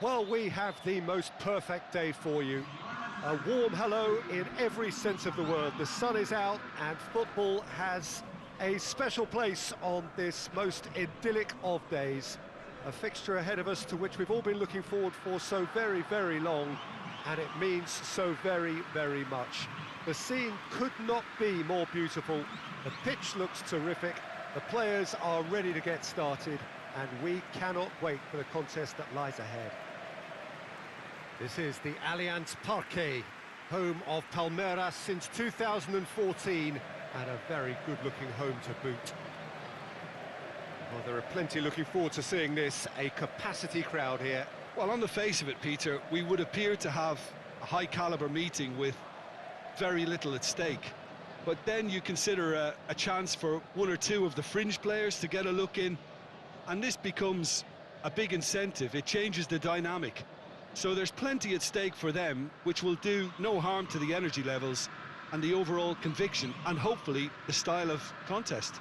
Well, we have the most perfect day for you. A warm hello in every sense of the word. The sun is out and football has a special place on this most idyllic of days. A fixture ahead of us to which we've all been looking forward for so very, very long, and it means so very, very much. The scene could not be more beautiful. The pitch looks terrific. The players are ready to get started, and we cannot wait for the contest that lies ahead. This is the Allianz Parque, home of Palmeiras since 2014, and a very good-looking home to boot. Well, there are plenty looking forward to seeing this, a capacity crowd here. Well, on the face of it, Peter, we would appear to have a high-caliber meeting with very little at stake. But then you consider a chance for one or two of the fringe players to get a look in, and this becomes a big incentive. It changes the dynamic. So there's plenty at stake for them, which will do no harm to the energy levels and the overall conviction, and hopefully the style of contest.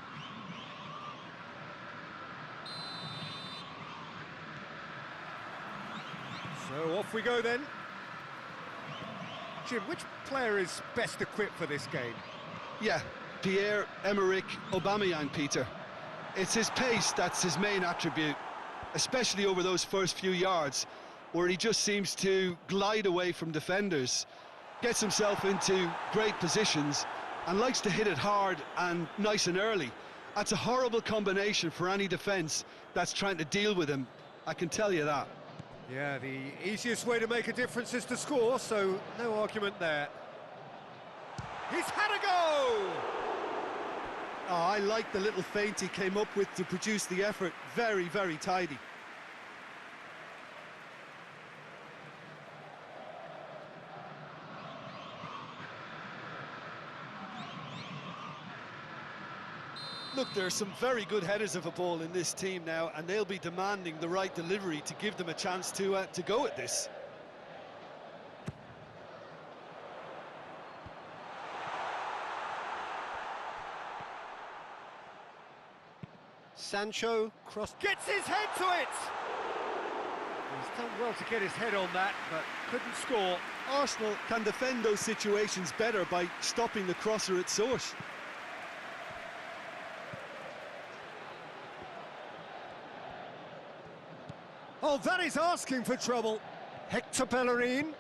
So off we go then. Jim, which player is best equipped for this game? Yeah, Pierre-Emerick Aubameyang, Peter. It's his pace that's his main attribute, especially over those first few yards, where he just seems to glide away from defenders, gets himself into great positions, and likes to hit it hard and nice and early. That's a horrible combination for any defence that's trying to deal with him, I can tell you that. Yeah, the easiest way to make a difference is to score, so no argument there. He's had a go! Oh, I like the little feint he came up with to produce the effort. Very, very tidy. Look, there are some very good headers of a ball in this team now, and they'll be demanding the right delivery to give them a chance to go at this. Sancho cross gets his head to it. He's done well to get his head on that, but couldn't score. Arsenal can defend those situations better by stopping the crosser at source. Oh, that is asking for trouble. Hector Bellerin.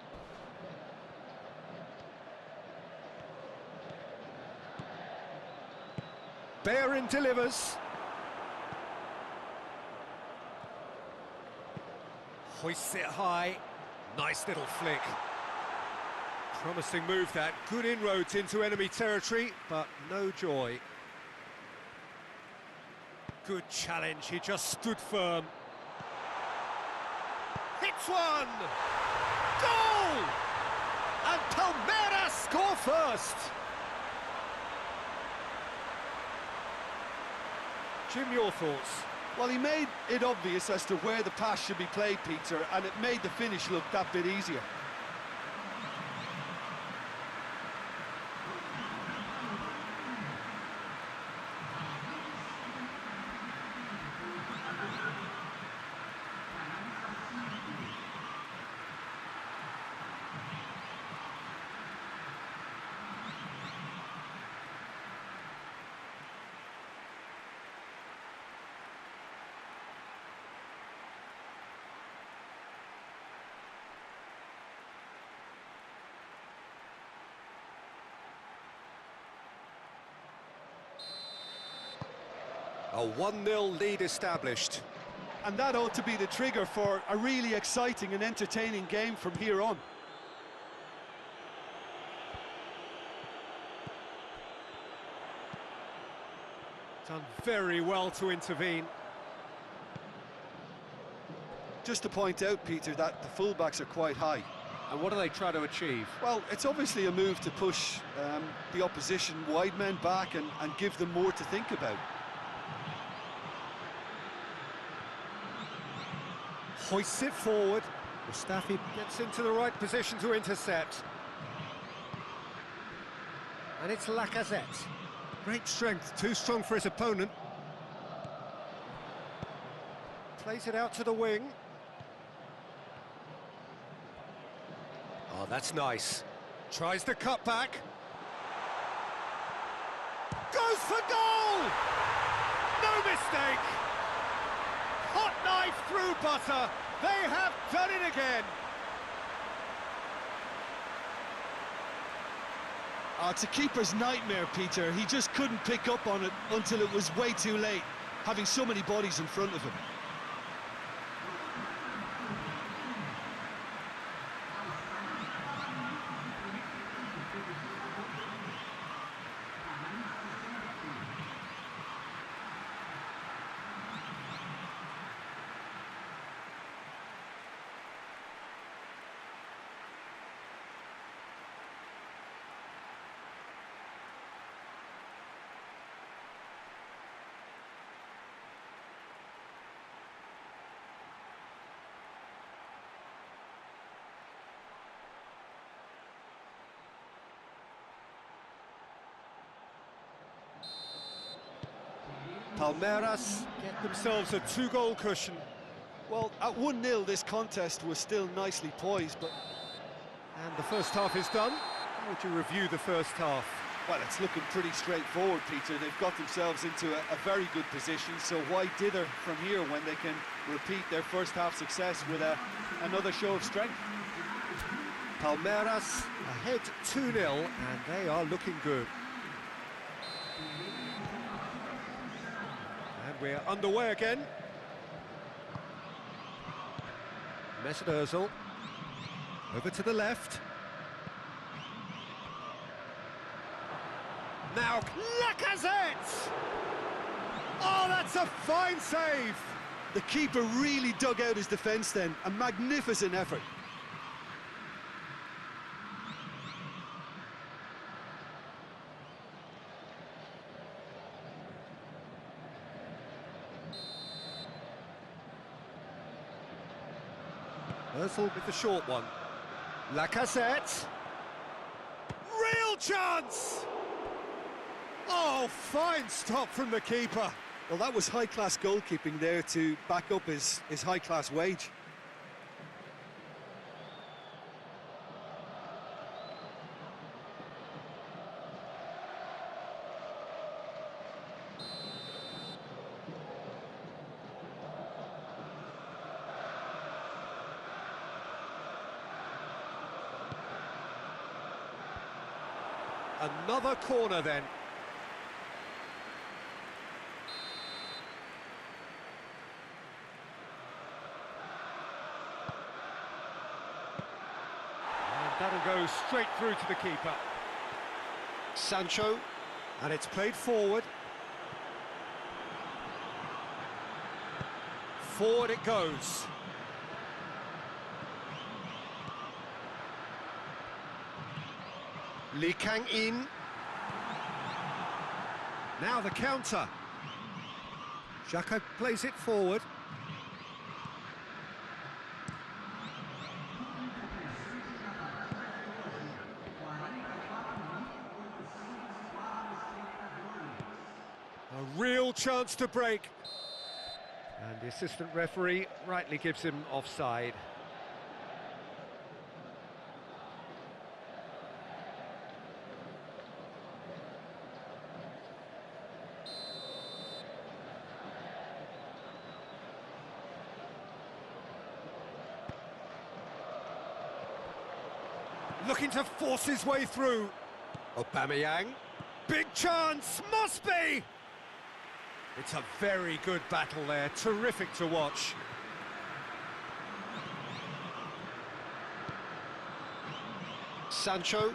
Bellerin delivers. Hoists it high. Nice little flick. Promising move that. Good inroads into enemy territory, but no joy. Good challenge. He just stood firm. Hits one! Goal! And Palmeiras score first! Jim, your thoughts? Well, he made it obvious as to where the pass should be played, Peter, and it made the finish look that bit easier. A 1-0 lead established. And that ought to be the trigger for a really exciting and entertaining game from here on. Done very well to intervene. Just to point out, Peter, that the fullbacks are quite high. And what do they try to achieve? Well, it's obviously a move to push the opposition wide men back and give them more to think about. Hoists it forward. Mustafi gets into the right position to intercept. And it's Lacazette. Great strength, too strong for his opponent. Plays it out to the wing. Oh, that's nice. Tries the cutback. Goes for goal! No mistake! Hot knife through butter. They have done it again. Oh, it's a keeper's nightmare, Peter. He just couldn't pick up on it until it was way too late, having so many bodies in front of him. Palmeiras get themselves a 2-goal cushion. Well, at 1-0, this contest was still nicely poised, but... And the first half is done. How would you review the first half? Well, it's looking pretty straightforward, Peter. They've got themselves into a very good position, so why dither from here when they can repeat their first half success with another show of strength? Palmeiras ahead 2-0, and they are looking good. And we're underway again. Mesut Ozil over to the left. Now Lacazette! Oh, that's a fine save! The keeper really dug out his defence then. A magnificent effort. Ozil with the short one. Lacazette. Real chance! Oh, fine stop from the keeper. Well, that was high-class goalkeeping there to back up his high-class wage. Another corner then. And that'll go straight through to the keeper. Sancho, and it's played forward. Forward it goes. Lee Kang-in. Now the counter. Xhaka plays it forward. A real chance to break. And the assistant referee rightly gives him offside. Looking to force his way through. Aubameyang. Big chance, must be! It's a very good battle there, terrific to watch. Sancho.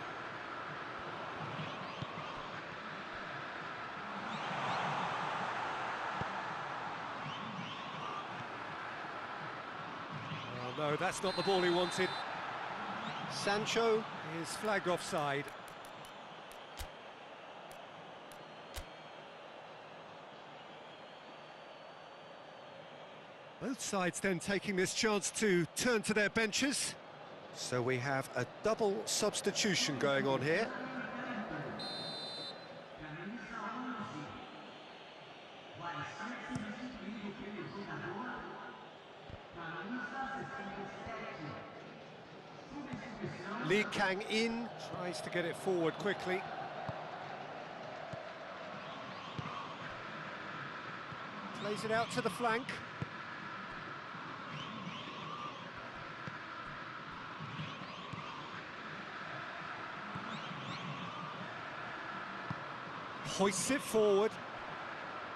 Oh no, that's not the ball he wanted. Sancho is flagged offside. Both sides then taking this chance to turn to their benches. So we have a double substitution going on here. Lee Kang-in tries to get it forward quickly. Plays it out to the flank. Hoists it forward.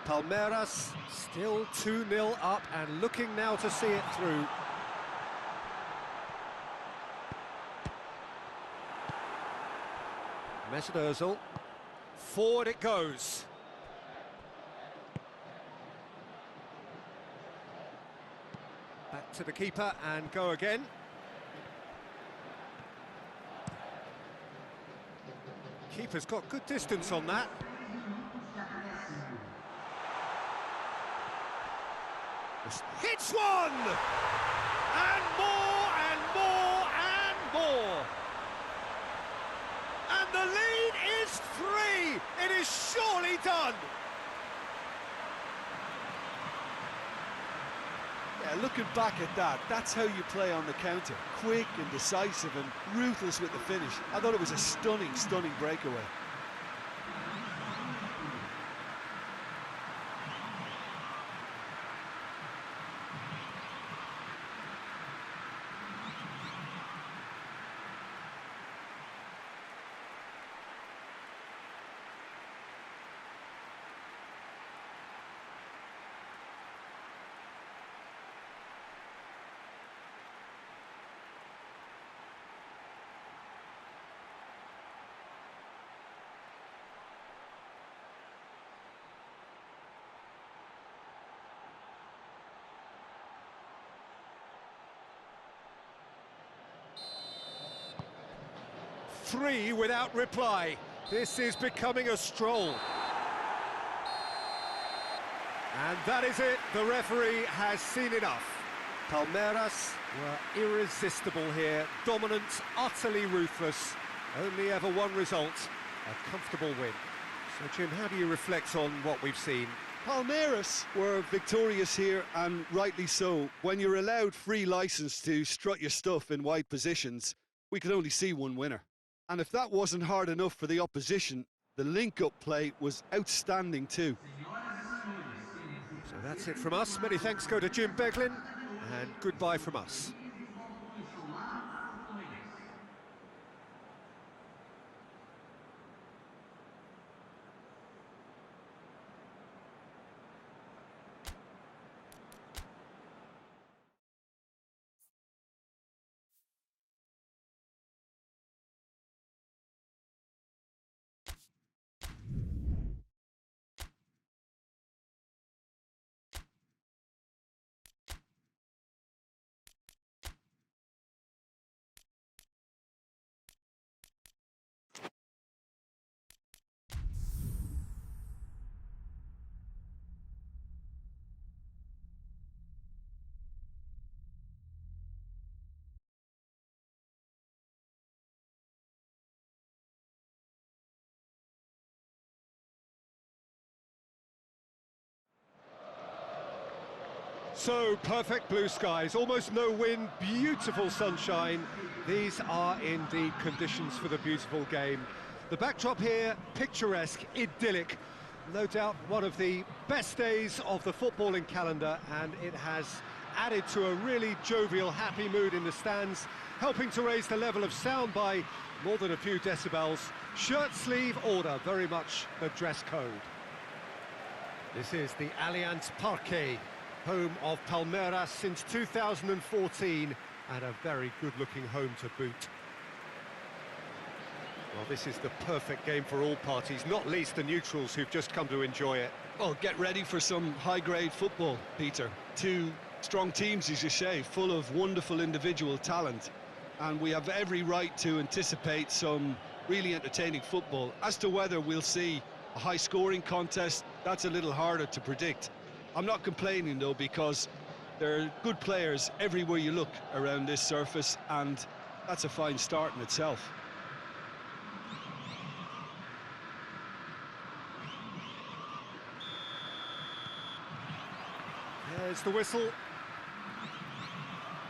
Palmeiras still 2-0 up and looking now to see it through. Mesut Ozil. Forward it goes. Back to the keeper and go again. Keeper's got good distance on that. Hits one! And more and more and more! And the lead is 3! It is surely done! Yeah, looking back at that, that's how you play on the counter. Quick and decisive and ruthless with the finish. I thought it was a stunning, stunning breakaway. Three without reply. This is becoming a stroll. And that is it. The referee has seen enough. Palmeiras were irresistible here. Dominant, utterly ruthless. Only ever one result, a comfortable win. So, Jim, how do you reflect on what we've seen? Palmeiras were victorious here, and rightly so. When you're allowed free licence to strut your stuff in wide positions, we could only see one winner. And if that wasn't hard enough for the opposition, the link-up play was outstanding too. So that's it from us. Many thanks go to Jim Beglin, and goodbye from us. So, perfect blue skies, almost no wind, beautiful sunshine. These are indeed conditions for the beautiful game. The backdrop here, picturesque, idyllic. No doubt one of the best days of the footballing calendar, and it has added to a really jovial, happy mood in the stands, helping to raise the level of sound by more than a few decibels. Shirt sleeve order, very much the dress code. This is the Allianz Parque, home of Palmeiras since 2014, and a very good-looking home to boot. Well, this is the perfect game for all parties, not least the neutrals who've just come to enjoy it. Well, get ready for some high-grade football, Peter. Two strong teams, as you say, full of wonderful individual talent, and we have every right to anticipate some really entertaining football. As to whether we'll see a high-scoring contest, that's a little harder to predict. I'm not complaining, though, because there are good players everywhere you look around this surface, and that's a fine start in itself. There's the whistle.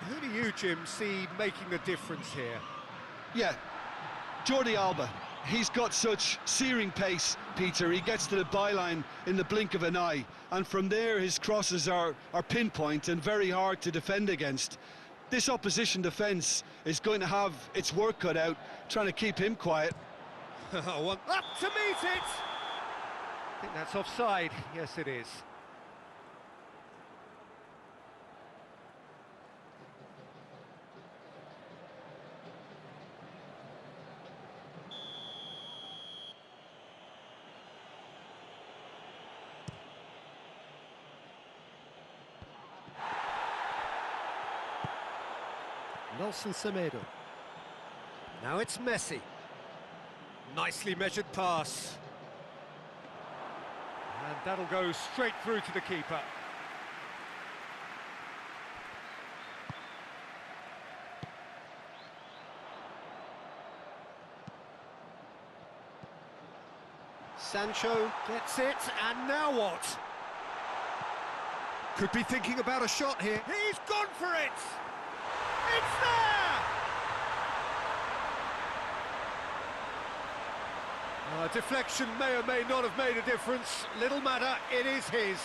Who do you, Jim, see making the difference here? Yeah, Jordi Alba. He's got such searing pace, Peter. He gets to the byline in the blink of an eye, and from there his crosses are pinpoint and very hard to defend against. This opposition defence is going to have its work cut out, trying to keep him quiet. Up to meet it! I think that's offside. Yes, it is. Nelson Semedo. Now it's Messi. Nicely measured pass. And that'll go straight through to the keeper. Sancho gets it, and now what? Could be thinking about a shot here. He's gone for it! It's there! Deflection may or may not have made a difference. Little matter, it is his.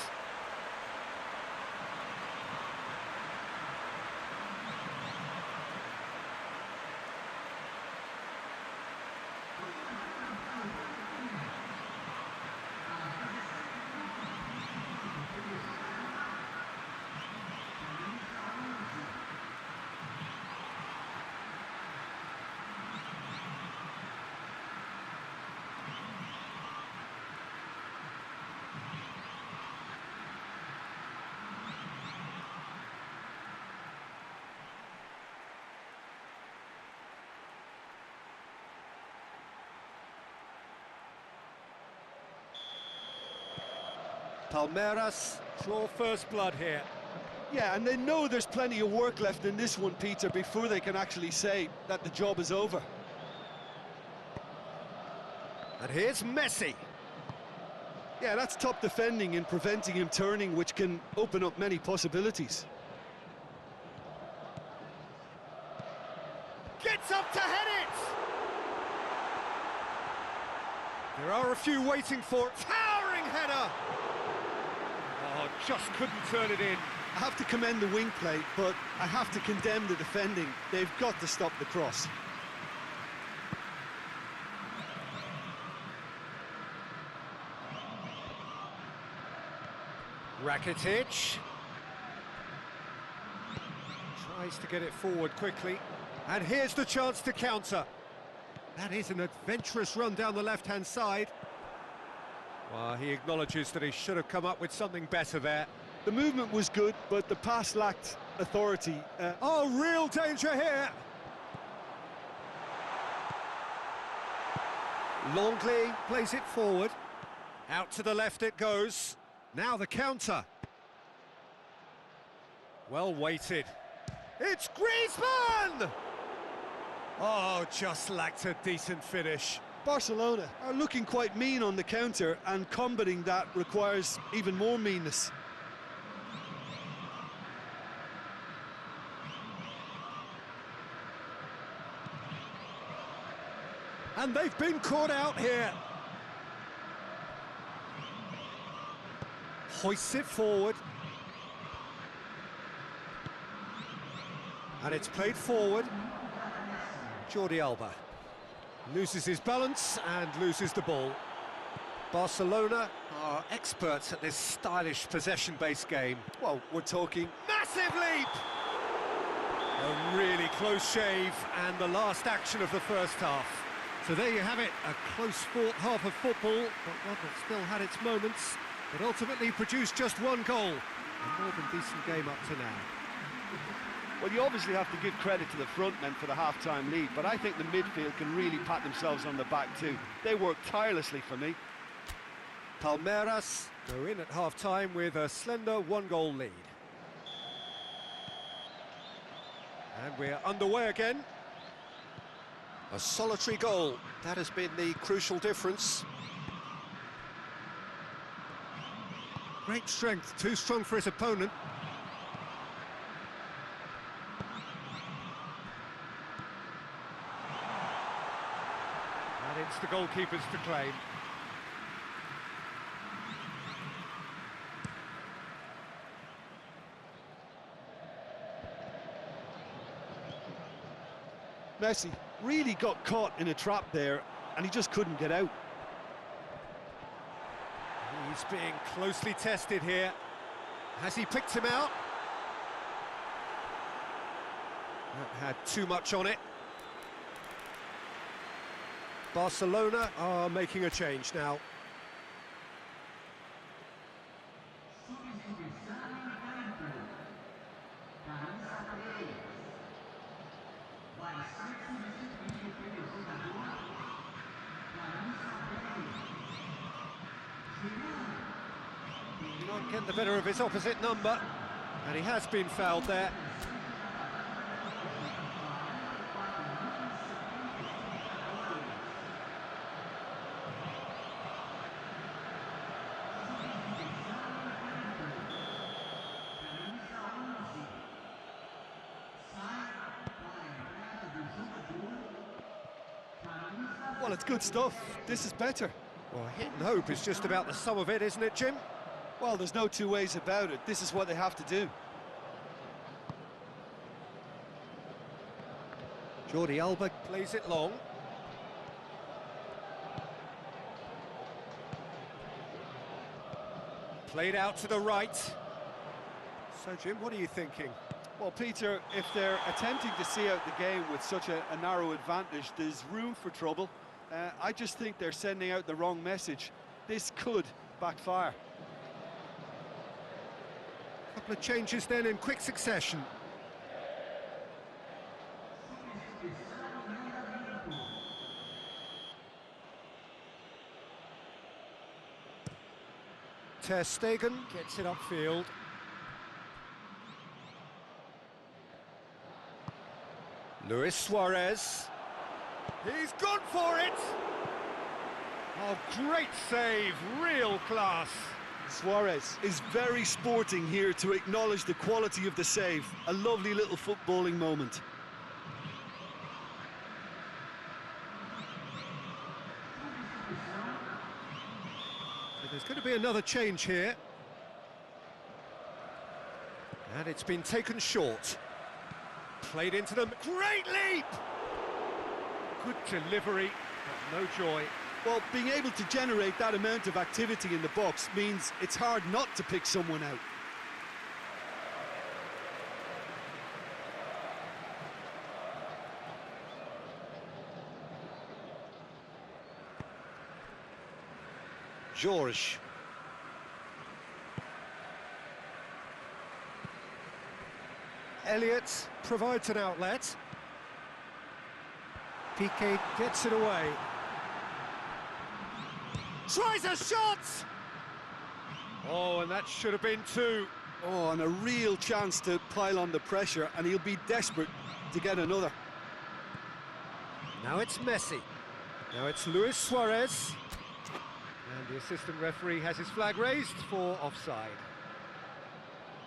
Palmeiras draw first blood here. Yeah, and they know there's plenty of work left in this one, Peter, before they can actually say that the job is over. And here's Messi. Yeah, that's top defending and preventing him turning, which can open up many possibilities. Gets up to head it! There are a few waiting for it. Towering header! Oh, just couldn't turn it in. I have to commend the wing play, but I have to condemn the defending. They've got to stop the cross. Rakitic tries to get it forward quickly, and here's the chance to counter. That is an adventurous run down the left-hand side. Well, he acknowledges that he should have come up with something better there. The movement was good, but the pass lacked authority. Oh, real danger here! Longley plays it forward. Out to the left it goes. Now the counter. Well weighted. It's Griezmann! Oh, just lacked a decent finish. Barcelona are looking quite mean on the counter, and combating that requires even more meanness. And they've been caught out here. Hoists it forward. And it's played forward. Jordi Alba loses his balance and loses the ball. Barcelona are experts at this stylish possession-based game. Well, we're talking Massive leap! A really close shave, and the last action of the first half. So there you have it, a close-fought half of football, but one that still had its moments. It ultimately produced just one goal. A more than decent game up to now. Well, you obviously have to give credit to the front men for the half-time lead, but I think the midfield can really pat themselves on the back too. They worked tirelessly for me. Palmeiras go in at half-time with a slender one-goal lead. And we're underway again. A solitary goal, that has been the crucial difference. Great strength, too strong for his opponent. And it's the goalkeepers to claim. Messi really got caught in a trap there, and he just couldn't get out. He's being closely tested here. Has he picked him out? That had too much on it. Barcelona are making a change now. He might get the better of his opposite number, and he has been fouled there. Well, it's good stuff. This is better. Well, hit and hope is just about the sum of it, isn't it, Jim? Well, there's no two ways about it. This is what they have to do. Jordi Alba plays it long. Played out to the right. So, Jim, what are you thinking? Well, Peter, if they're attempting to see out the game with such a narrow advantage, there's room for trouble. I just think they're sending out the wrong message. This could backfire. Couple of changes then in quick succession. Ter Stegen gets it upfield. Luis Suarez. He's gone for it! Oh, great save, real class. Suarez is very sporting here to acknowledge the quality of the save. A lovely little footballing moment. So there's going to be another change here. And it's been taken short. Played into them. Great leap! Good delivery, but no joy. Well, being able to generate that amount of activity in the box means it's hard not to pick someone out. George. Elliott provides an outlet. Piqué gets it away. Tries a shot! Oh, and that should have been two. Oh, and a real chance to pile on the pressure, and he'll be desperate to get another. Now it's Messi. Now it's Luis Suarez. And the assistant referee has his flag raised for offside.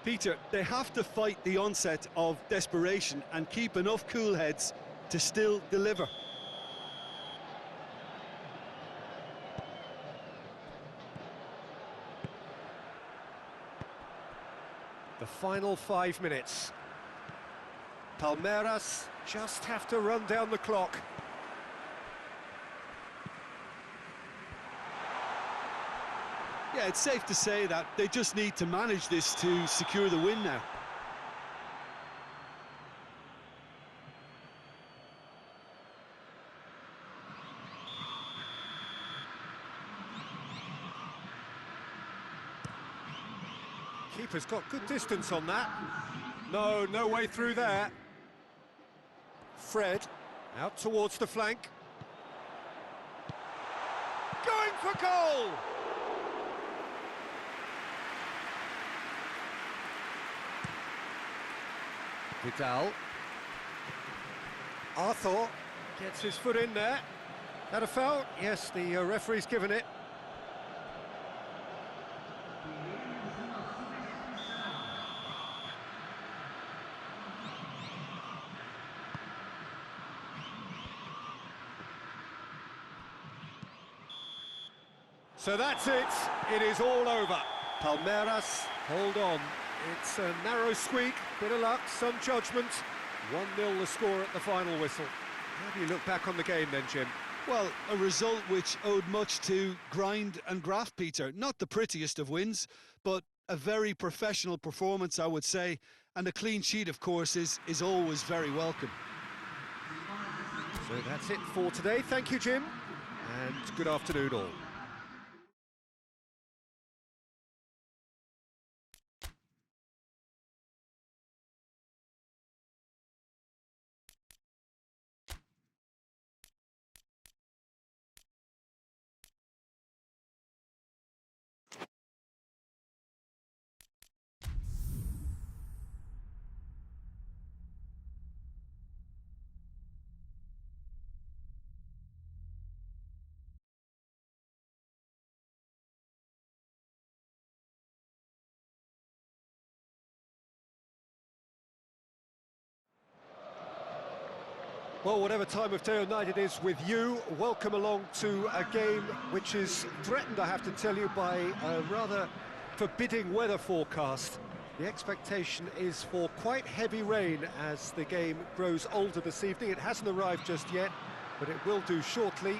Peter, they have to fight the onset of desperation and keep enough cool heads to still deliver. The final 5 minutes. Palmeiras just have to run down the clock. Yeah, it's safe to say that they just need to manage this to secure the win now. Keeper's got good distance on that. No way through there. Fred, out towards the flank. Going for goal! Vidal. Arthur gets his foot in there. That a foul? Yes, the referee's given it. So that's it. It is all over. Palmeiras, hold on. It's a narrow squeak, bit of luck, some judgment. 1-0 the score at the final whistle. How do you look back on the game then, Jim? Well, a result which owed much to grind and graft, Peter. Not the prettiest of wins, but a very professional performance, I would say. And a clean sheet, of course, is always very welcome. So that's it for today. Thank you, Jim, and good afternoon all. Well, whatever time of day or night it is with you, welcome along to a game which is threatened, I have to tell you, by a rather forbidding weather forecast. The expectation is for quite heavy rain as the game grows older this evening. It hasn't arrived just yet, but it will do shortly.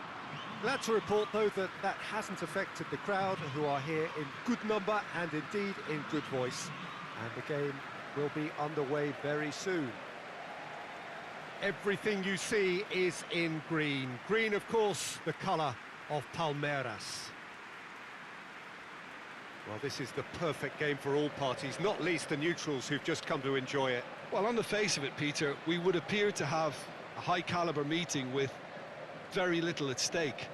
Glad to report, though, that that hasn't affected the crowd, who are here in good number and indeed in good voice. And the game will be underway very soon. Everything you see is in green. Green, of course, the colour of Palmeiras. Well, this is the perfect game for all parties, not least the neutrals who've just come to enjoy it. Well, on the face of it, Peter, we would appear to have a high-caliber meeting with very little at stake.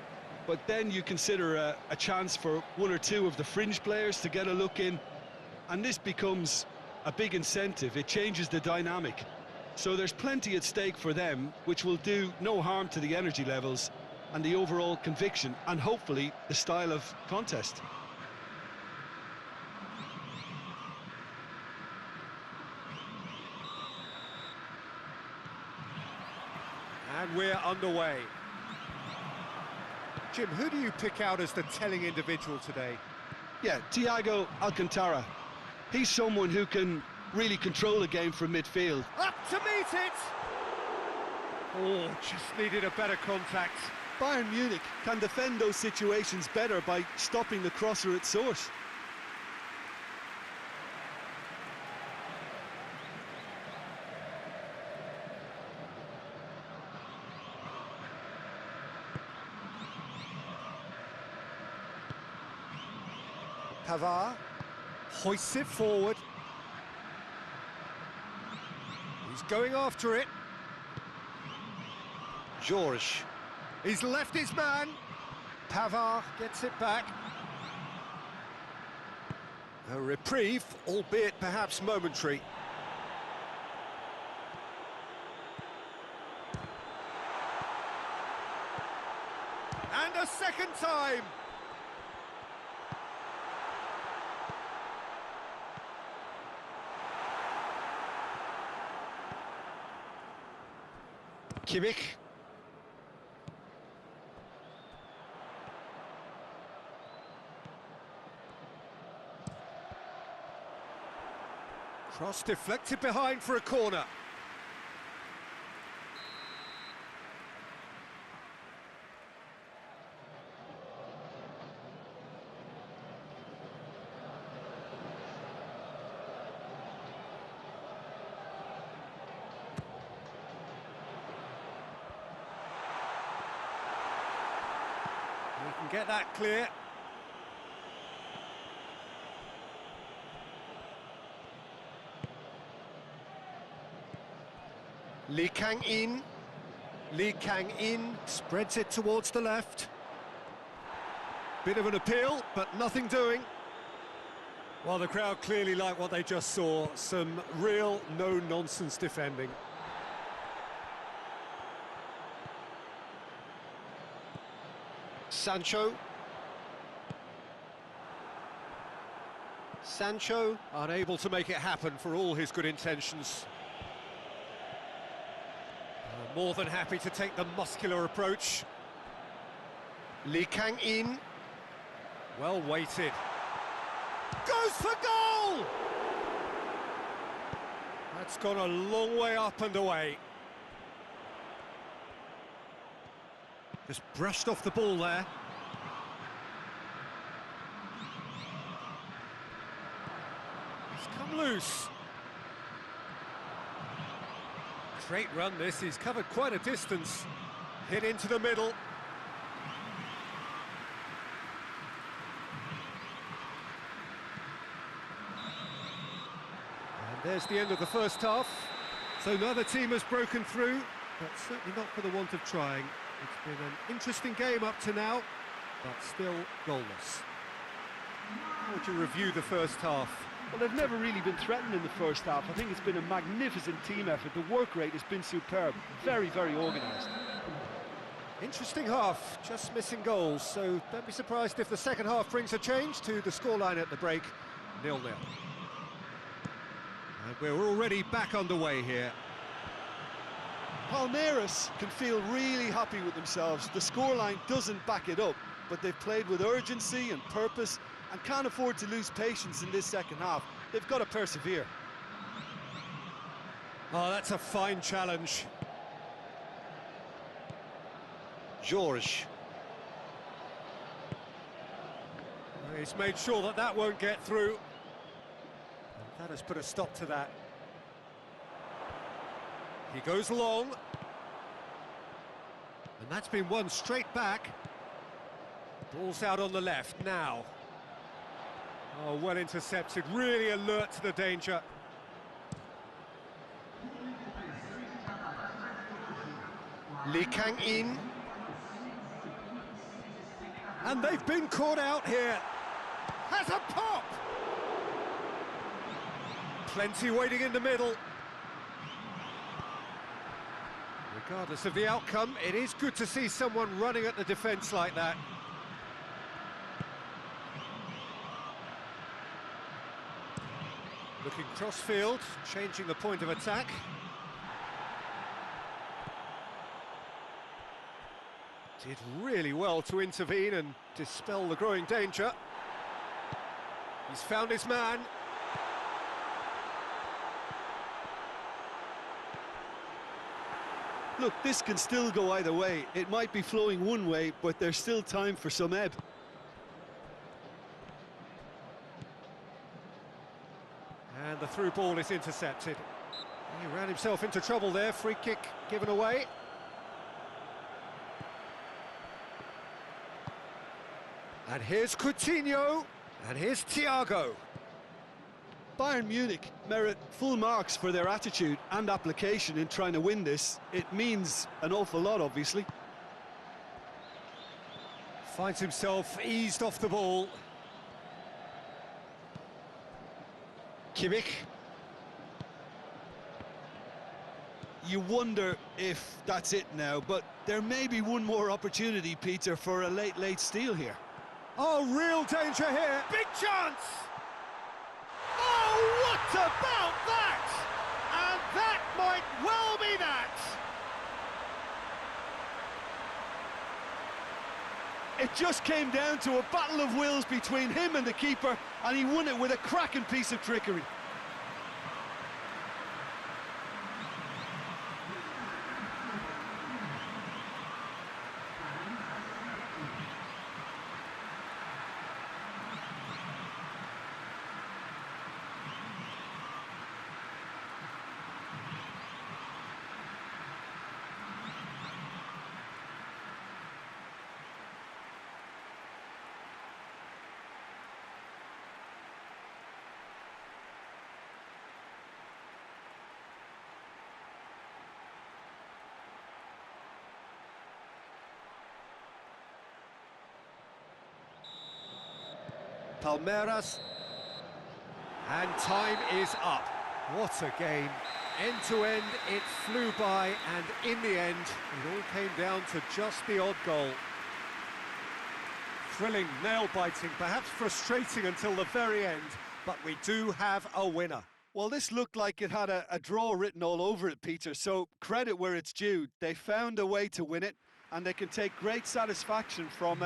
But then you consider a chance for one or two of the fringe players to get a look in, and this becomes a big incentive. It changes the dynamic. So there's plenty at stake for them, which will do no harm to the energy levels and the overall conviction, and hopefully the style of contest. And we're underway. Jim, who do you pick out as the telling individual today? Yeah, Thiago Alcantara. He's someone who can really control the game from midfield. Up to meet it! Oh, just needed a better contact. Bayern Munich can defend those situations better by stopping the crosser at source. Pavard hoists it forward. He's going after it. George. He's left his man. Pavard gets it back. A reprieve, albeit perhaps momentary. And a second time. Kimmich. Cross deflected behind for a corner. We can get that clear. Lee Kang-in. Lee Kang-in spreads it towards the left. Bit of an appeal, but nothing doing. Well, the crowd clearly like what they just saw. Some real no-nonsense defending. Sancho. Sancho unable to make it happen for all his good intentions. More than happy to take the muscular approach. Lee Kang-in. Well weighted. Goes for goal! That's gone a long way up and away. Just brushed off the ball there. He's come loose. Great run this, he's covered quite a distance. Hit into the middle. And there's the end of the first half. So neither team has broken through, but certainly not for the want of trying. It's been an interesting game up to now, but still goalless. How would you review the first half? Well, they've never really been threatened in the first half. I think it's been a magnificent team effort. The work rate has been superb. Very, very organised. Interesting half, just missing goals, so don't be surprised if the second half brings a change to the scoreline at the break, 0-0. And we're already back underway here. Palmeiras can feel really happy with themselves. The scoreline doesn't back it up, but they've played with urgency and purpose and can't afford to lose patience in this second half. They've got to persevere. Oh, that's a fine challenge. George. He's made sure that that won't get through. And that has put a stop to that. He goes long. And that's been won straight back. Ball's out on the left now. Oh, well intercepted, really alert to the danger. Lee Kang-in. And they've been caught out here. Has a pop! Plenty waiting in the middle. Regardless of the outcome, it is good to see someone running at the defence like that. Looking cross-field, changing the point of attack. Did really well to intervene and dispel the growing danger. He's found his man. Look, this can still go either way. It might be flowing one way, but there's still time for some ebb. And the through ball is intercepted. He ran himself into trouble there, free kick given away. And here's Coutinho, and here's Thiago. Bayern Munich merit full marks for their attitude and application in trying to win this. It means an awful lot, obviously. Finds himself eased off the ball. Kimmich. You wonder if that's it now, but there may be one more opportunity, Peter, for a late steal here. Oh, real danger here. Big chance! Oh, what about that? And that might well be that. It just came down to a battle of wills between him and the keeper, and he won it with a cracking piece of trickery. Palmeiras, and time is up. What a game. End to end, it flew by, and in the end, it all came down to just the odd goal. Thrilling, nail-biting, perhaps frustrating until the very end, but we do have a winner. Well, this looked like it had a draw written all over it, Peter, so credit where it's due. They found a way to win it, and they can take great satisfaction from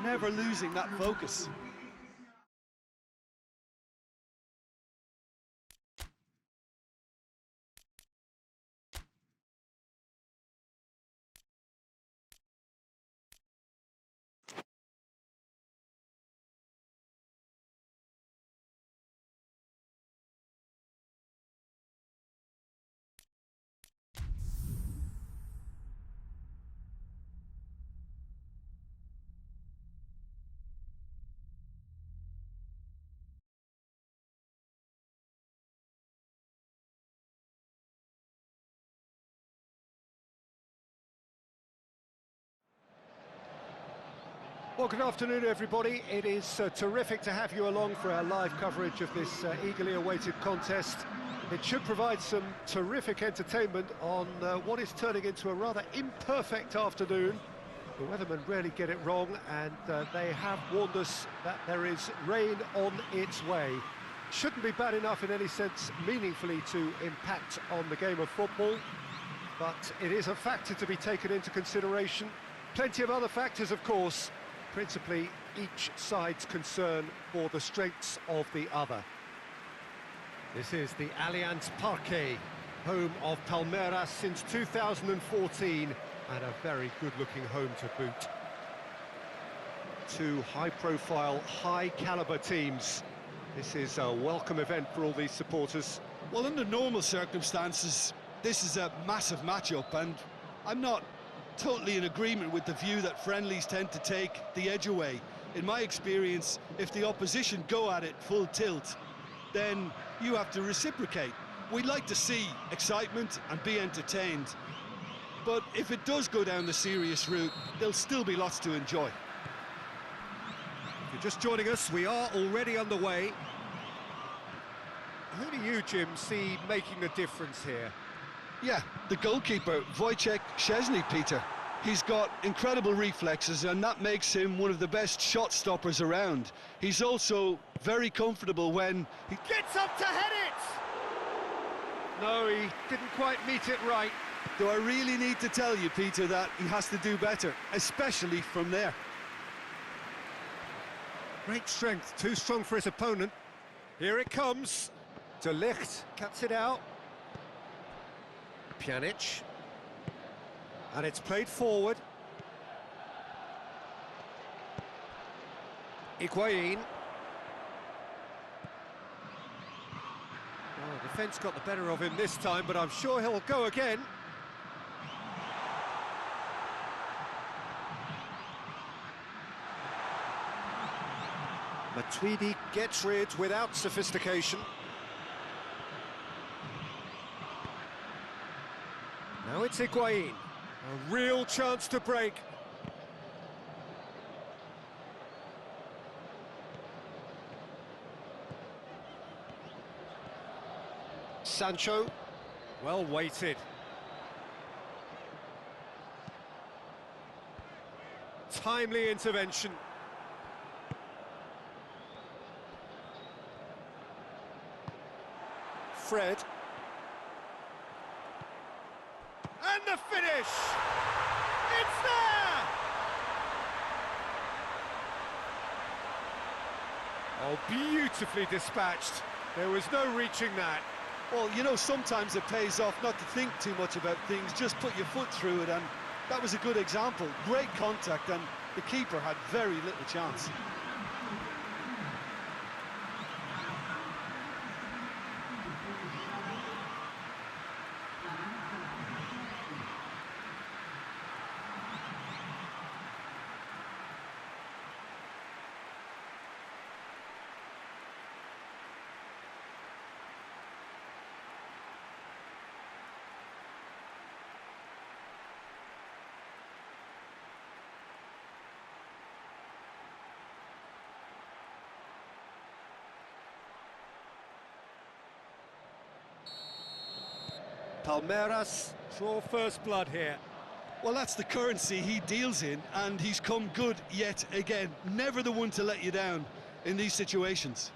never losing that focus. Well, good afternoon, everybody. It is terrific to have you along for our live coverage of this eagerly awaited contest. It should provide some terrific entertainment on what is turning into a rather imperfect afternoon. The weathermen rarely get it wrong, and they have warned us that there is rain on its way. Shouldn't be bad enough in any sense meaningfully to impact on the game of football, but it is a factor to be taken into consideration. Plenty of other factors, of course, principally each side's concern for the strengths of the other. This is the Allianz Parque, home of Palmeiras since 2014, and a very good-looking home to boot. Two high-profile, high-caliber teams. This is a welcome event for all these supporters. Well, under normal circumstances, this is a massive matchup, and I'm not totally in agreement with the view that friendlies tend to take the edge away. In my experience, if the opposition go at it full tilt, then you have to reciprocate. We'd like to see excitement and be entertained, but if it does go down the serious route, there'll still be lots to enjoy. If you're just joining us, we are already underway. Who do you, Jim, see making the difference here? Yeah, the goalkeeper, Wojciech Szczesny, Peter. He's got incredible reflexes, and that makes him one of the best shot stoppers around. He's also very comfortable when he Gets up to head it! No, he didn't quite meet it right. Do I really need to tell you, Peter, that he has to do better, especially from there? Great strength, too strong for his opponent. Here it comes. De Ligt cuts it out. Pjanic. And it's played forward. Higuain. Oh, defence got the better of him this time, but I'm sure he'll go again. Matuidi gets rid without sophistication. Now it's Higuain. A real chance to break. Sancho, well weighted. Timely intervention. Fred. And the finish! It's there! Oh, beautifully dispatched. There was no reaching that. Well, you know, sometimes it pays off not to think too much about things, just put your foot through it, and that was a good example. Great contact, and the keeper had very little chance. Palmeiras draw first blood here. Well, that's the currency he deals in, and he's come good yet again. Never the one to let you down in these situations.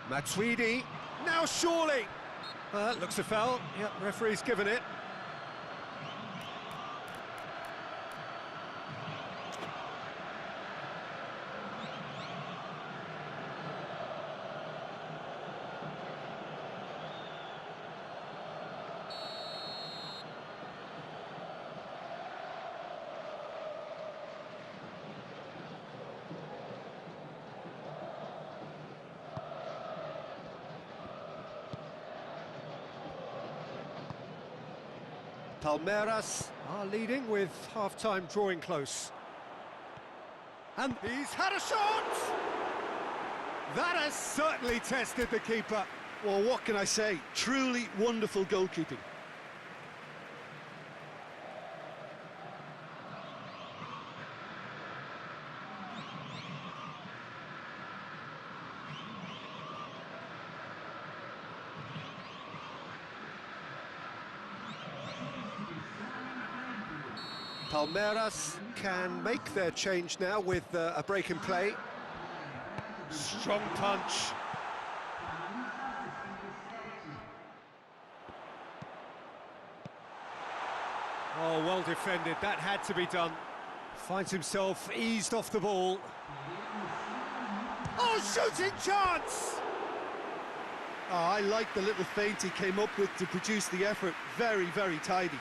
Matuidi, now surely! Looks a foul. Yep, referee's given it. Palmeiras are leading with half-time drawing close. And he's had a shot! That has certainly tested the keeper. Well, what can I say? Truly wonderful goalkeeping. Palmeiras can make their change now with a break in play. Strong punch. Oh, well defended, that had to be done. Finds himself eased off the ball. Oh, shooting chance! Oh, I like the little feint he came up with to produce the effort. Very, very tidy.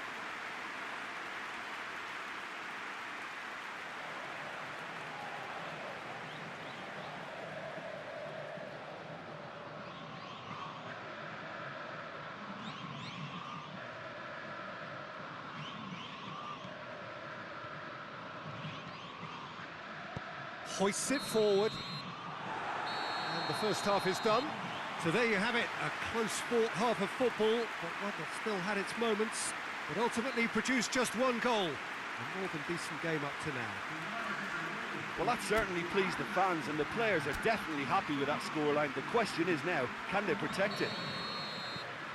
Hoists it forward. And the first half is done. So there you have it, a close-fought half of football, but one that still had its moments, but ultimately produced just one goal. A more than decent game up to now. Well, that certainly pleased the fans, and the players are definitely happy with that scoreline. The question is now, can they protect it?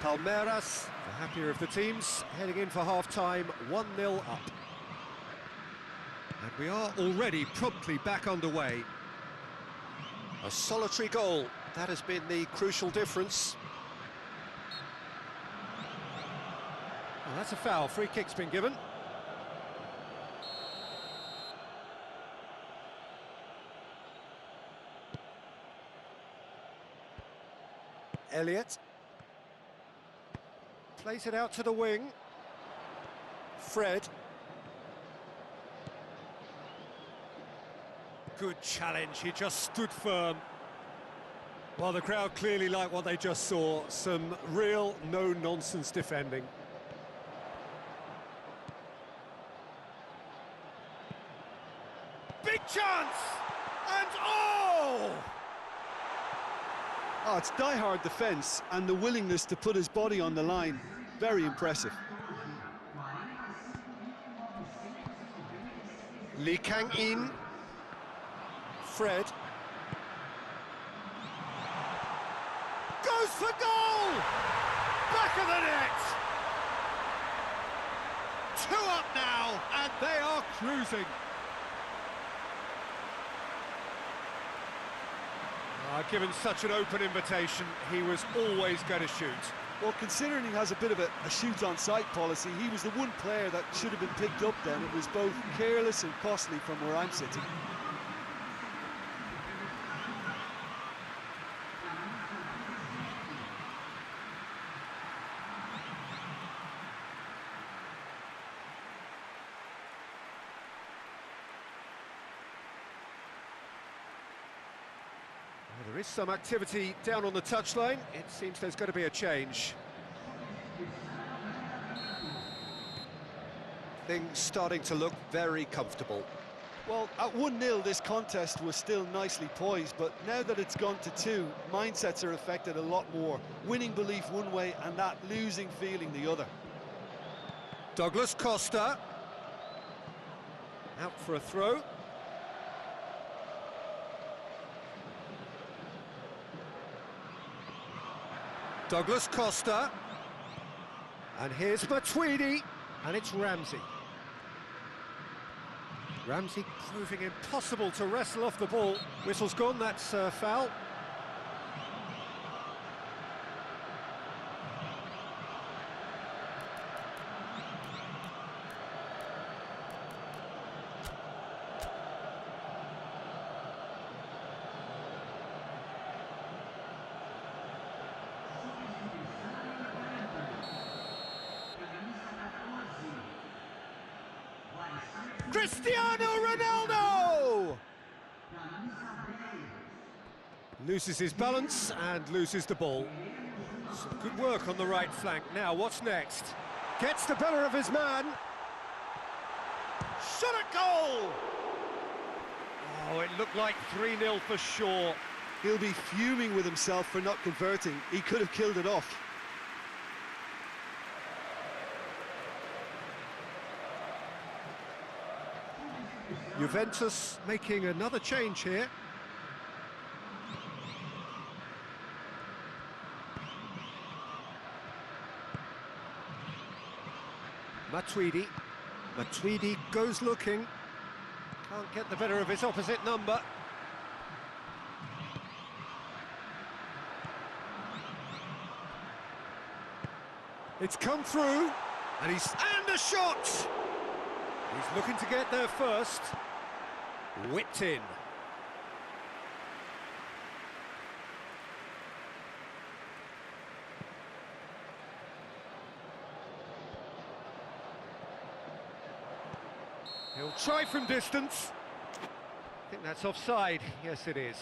Palmeiras, the happier of the teams, heading in for half-time, 1-0 up. And we are already promptly back underway. A solitary goal, that has been the crucial difference. Well, that's a foul, free kick's been given. Elliott. Plays it out to the wing. Fred. Good challenge, he just stood firm. Well, the crowd clearly liked what they just saw. Some real no-nonsense defending. Big chance! And oh! Oh, it's die-hard defence and the willingness to put his body on the line. Very impressive. Lee Kang-in. Fred. Goes for goal! Back of the net! 2 up now, and they are cruising. Given such an open invitation, he was always going to shoot. Well, considering he has a bit of a shoot-on-sight policy, he was the one player that should have been picked up then. It was both careless and costly from where I'm sitting. There is some activity down on the touchline. It seems there's going to be a change. Things starting to look very comfortable. Well, at 1-0, this contest was still nicely poised, but now that it's gone to 2, mindsets are affected a lot more. Winning belief one way and that losing feeling the other. Douglas Costa. Out for a throw. Douglas Costa. And here's Matuidi. And it's Ramsey. Ramsey proving impossible to wrestle off the ball. Whistle's gone, that's foul. Cristiano Ronaldo! Loses his balance and loses the ball. Some good work on the right flank. Now, what's next? Gets the better of his man. Shot at goal! Oh, it looked like 3-0 for sure. He'll be fuming with himself for not converting. He could have killed it off. Juventus making another change here. Matuidi goes looking. Can't get the better of his opposite number. It's come through, and a shot! He's looking to get there first. Whipped in. He'll try from distance. I think that's offside. Yes, it is.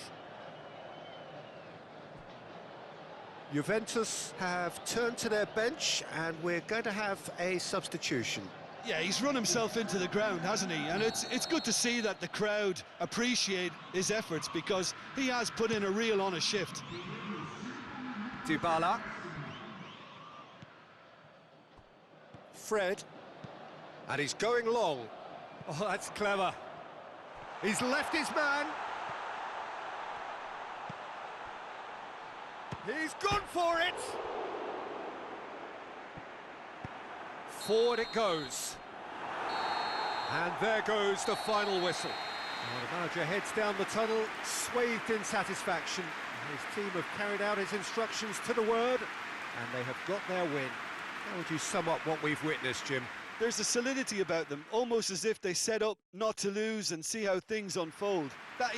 Juventus have turned to their bench, and we're going to have a substitution. Yeah, he's run himself into the ground, hasn't he? And it's good to see that the crowd appreciate his efforts, because he has put in a real honest shift. Dybala. Fred. And he's going long. Oh, that's clever. He's left his man. He's gone for it. Forward it goes. And there goes the final whistle. Well, the manager heads down the tunnel, swathed in satisfaction. His team have carried out his instructions to the word, and they have got their win. How would you sum up what we've witnessed, Jim? There's a solidity about them, almost as if they set up not to lose and see how things unfold. That